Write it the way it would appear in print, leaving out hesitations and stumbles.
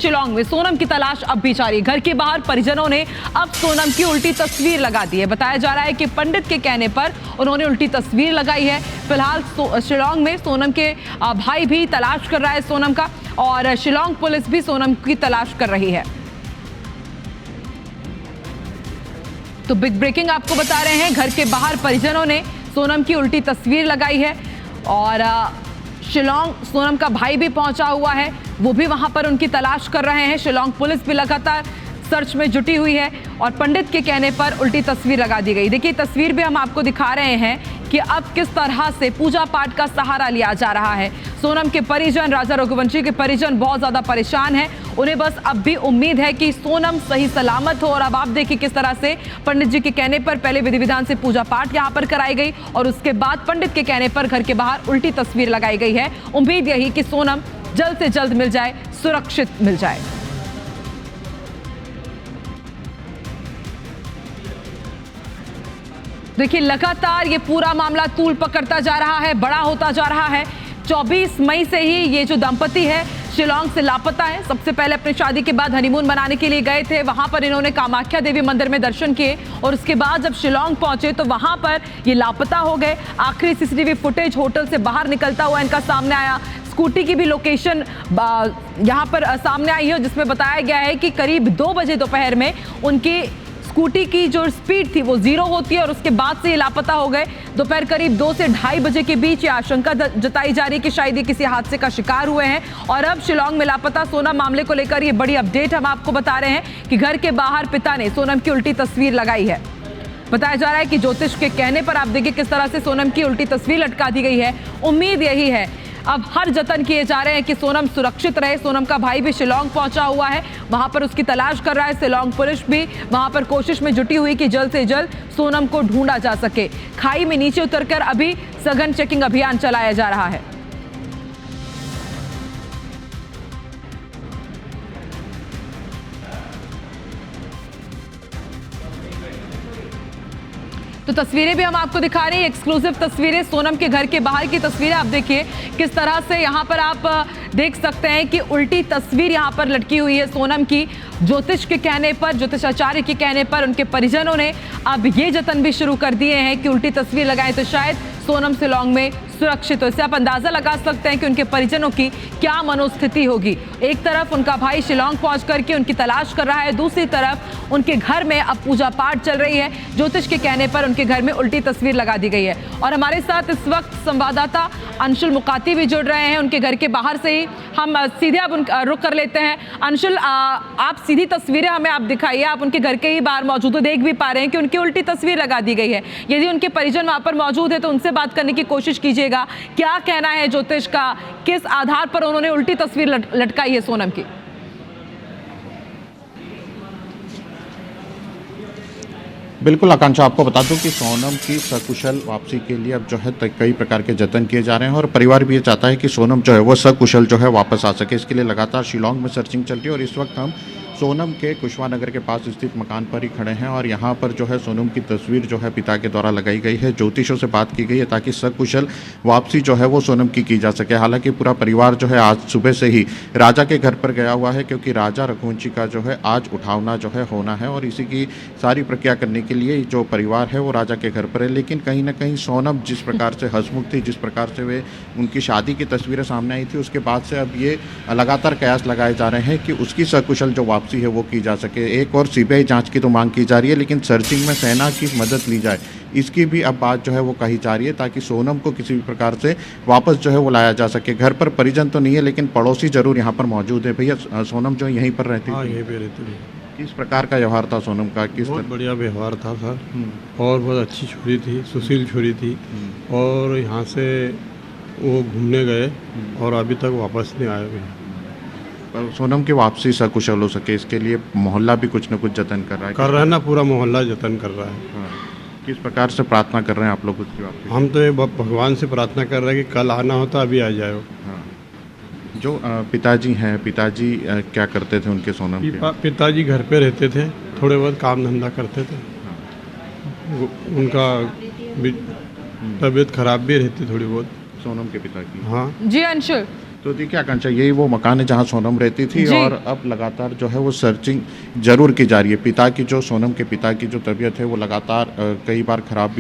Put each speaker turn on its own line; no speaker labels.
शिलांग में सोनम की तलाश अब भी जारी। घर के बाहर परिजनों ने अब सोनम की उल्टी तस्वीर लगा दी है। बताया जा रहा है कि पंडित के कहने पर उन्होंने उल्टी तस्वीर लगाई है। फिलहाल शिलांग में सोनम के भाई भी तलाश कर रहा है सोनम का, और शिलांग पुलिस भी सोनम की तलाश कर रही है। तो बिग ब्रेकिंग आपको बता रहे हैं, घर के बाहर परिजनों ने सोनम की उल्टी तस्वीर लगाई है और शिलांग सोनम का भाई भी पहुंचा हुआ है, वो भी वहां पर उनकी तलाश कर रहे हैं। शिलांग पुलिस भी लगातार सर्च में जुटी हुई है और पंडित के कहने पर उल्टी तस्वीर लगा दी गई। देखिए तस्वीर भी हम आपको दिखा रहे हैं कि अब किस तरह से पूजा पाठ का सहारा लिया जा रहा है। सोनम के परिजन, राजा रघुवंशी के परिजन बहुत ज्यादा परेशान हैं। उन्हें बस अब भी उम्मीद है कि सोनम सही सलामत हो। और अब आप देखिए किस तरह से पंडित जी के कहने पर पहले विधि विधान से पूजा पाठ यहाँ पर कराई गई और उसके बाद पंडित के कहने पर घर के बाहर उल्टी तस्वीर लगाई गई है। उम्मीद यही कि सोनम जल्द से जल्द मिल जाए, सुरक्षित मिल जाए। देखिए लगातार ये पूरा मामला तूल पकड़ता जा रहा है, बड़ा होता जा रहा है। 24 मई से ही ये जो दंपति है शिलांग से लापता है। सबसे पहले अपनी शादी के बाद हनीमून मनाने के लिए गए थे, वहां पर इन्होंने कामाख्या देवी मंदिर में दर्शन किए और उसके बाद जब शिलांग पहुंचे तो वहां पर ये लापता हो गए। आखिरी सीसीटीवी फुटेज होटल से बाहर निकलता हुआ इनका सामने आया। स्कूटी की भी लोकेशन यहां पर सामने आई है, जिसमें बताया गया है कि करीब 2 बजे दोपहर में उनकी स्कूटी की जो स्पीड थी वो 0 होती है और उसके बाद से ये लापता हो गए। दोपहर करीब 2 से 2:30 बजे के बीच ये आशंका जताई जा रही है कि शायद ये किसी हादसे का शिकार हुए हैं। और अब शिलांग में लापता सोनम मामले को लेकर ये बड़ी अपडेट हम आपको बता रहे हैं कि घर के बाहर पिता ने सोनम की उल्टी तस्वीर लगाई है। बताया जा रहा है कि ज्योतिष के कहने पर आप देखिए किस तरह से सोनम की उल्टी तस्वीर लटका दी गई है। उम्मीद यही है, अब हर जतन किए जा रहे हैं कि सोनम सुरक्षित रहे। सोनम का भाई भी शिलांग पहुंचा हुआ है, वहां पर उसकी तलाश कर रहा है। शिलांग पुलिस भी वहां पर कोशिश में जुटी हुई कि जल्द से जल्द सोनम को ढूंढा जा सके। खाई में नीचे उतरकर अभी सघन चेकिंग अभियान चलाया जा रहा है। तो तस्वीरें भी हम आपको दिखा रहे हैं, एक्सक्लूसिव तस्वीरें सोनम के घर के बाहर की तस्वीरें। आप देखिए किस तरह से यहाँ पर आप देख सकते हैं कि उल्टी तस्वीर यहाँ पर लटकी हुई है सोनम की। ज्योतिष के कहने पर, ज्योतिषाचार्य के कहने पर उनके परिजनों ने अब ये जतन भी शुरू कर दिए हैं कि उल्टी तस्वीर लगाएं तो शायद सोनम शिलांग में सुरक्षित हो। इससे आप अंदाजा लगा सकते हैं कि उनके परिजनों की क्या मनोस्थिति होगी। एक तरफ उनका भाई शिलांग पहुंच करके उनकी तलाश कर रहा है, दूसरी तरफ उनके घर में अब पूजा पाठ चल रही है। ज्योतिष के कहने पर उनके घर में उल्टी तस्वीर लगा दी गई है। और हमारे साथ इस वक्त संवाददाता अंशुल मुकाती भी जुड़ रहे हैं उनके घर के बाहर से ही। हम सीधे अब रुक कर लेते हैं। अंशुल, आप सीधी तस्वीरें हमें आप दिखाइए। आप उनके घर के ही बाहर मौजूद हो, देख भी पा रहे हैं कि उनकी उल्टी तस्वीर लगा दी गई है। यदि उनके परिजन वहां पर मौजूद है तो उनसे बात करने की कोशिश कीजिएगा। क्या कहना है ज्योतिष का, किस आधार पर उन्होंने उल्टी तस्वीर लटकाई है सोनम की?
बिल्कुल आकांक्षा, आपको बता दूं कि सोनम की सकुशल वापसी के लिए अब जो है कई प्रकार के जतन किए जा रहे हैं और परिवार भी ये चाहता है कि सोनम जो है वो सकुशल जो है वापस आ सके। इसके लिए लगातार शिलांग में सर्चिंग चल रही है और इस वक्त हम सोनम के कुशवाहा नगर के पास स्थित मकान पर ही खड़े हैं और यहाँ पर जो है सोनम की तस्वीर जो है पिता के द्वारा लगाई गई है। ज्योतिषों से बात की गई है ताकि सकुशल वापसी जो है वो सोनम की जा सके। हालांकि पूरा परिवार जो है आज सुबह से ही राजा के घर पर गया हुआ है, क्योंकि राजा रघुवंशी का जो है आज उठावना जो है होना है और इसी की सारी प्रक्रिया करने के लिए जो परिवार है वो राजा के घर पर है। लेकिन कहीं ना कहीं सोनम जिस प्रकार से हंसमुख थी, जिस प्रकार से वे उनकी शादी की तस्वीरें सामने आई थी, उसके बाद से अब ये लगातार कयास लगाए जा रहे हैं कि उसकी सकुशल जो वापसी है वो की जा सके। एक और सीबीआई जांच की तो मांग की जा रही है, लेकिन सर्चिंग में सेना की मदद ली जाए, इसकी भी अब बात जो है वो कही जा रही है ताकि सोनम को किसी भी प्रकार से वापस जो है वो लाया जा सके। घर पर परिजन तो नहीं है लेकिन पड़ोसी जरूर यहाँ पर मौजूद है। भैया, सोनम जो यहीं पर रहती
हाँ,
थी?
यहीं पे रहती थी।
किस प्रकार का व्यवहार था सोनम का?
बहुत बढ़िया व्यवहार था सर, और बहुत अच्छी छोरी थी, सुशील छोरी थी। और यहाँ से वो घूमने गए और अभी तक वापस नहीं आए भी।
पर सोनम की वापसी सकुशल हो सके इसके लिए मोहल्ला भी कुछ न कुछ जतन कर रहा है
ना, पूरा मोहल्ला जतन कर रहा है।
हाँ। किस प्रकार से प्रार्थना कर रहे हैं आप लोग उसकी वापसी?
हम तो ये भगवान से प्रार्थना कर रहे हैं कि कल आना होता अभी आ जाए।
हाँ। जो पिताजी हैं, पिताजी क्या करते थे उनके सोनम के?
पिताजी घर पे रहते थे, थोड़े बहुत काम धंधा करते थे। उनका तबीयत खराब भी रहती थोड़ी बहुत
सोनम के पिता की।
हाँ
जी अंशुल,
तो देखिए आकांक्षा, यही वो मकान है जहां सोनम रहती थी
जी।
और अब लगातार जो है वो सर्चिंग जरूर की जा रही है। पिता की जो सोनम के पिता की जो तबीयत है वो लगातार कई बार खराब भी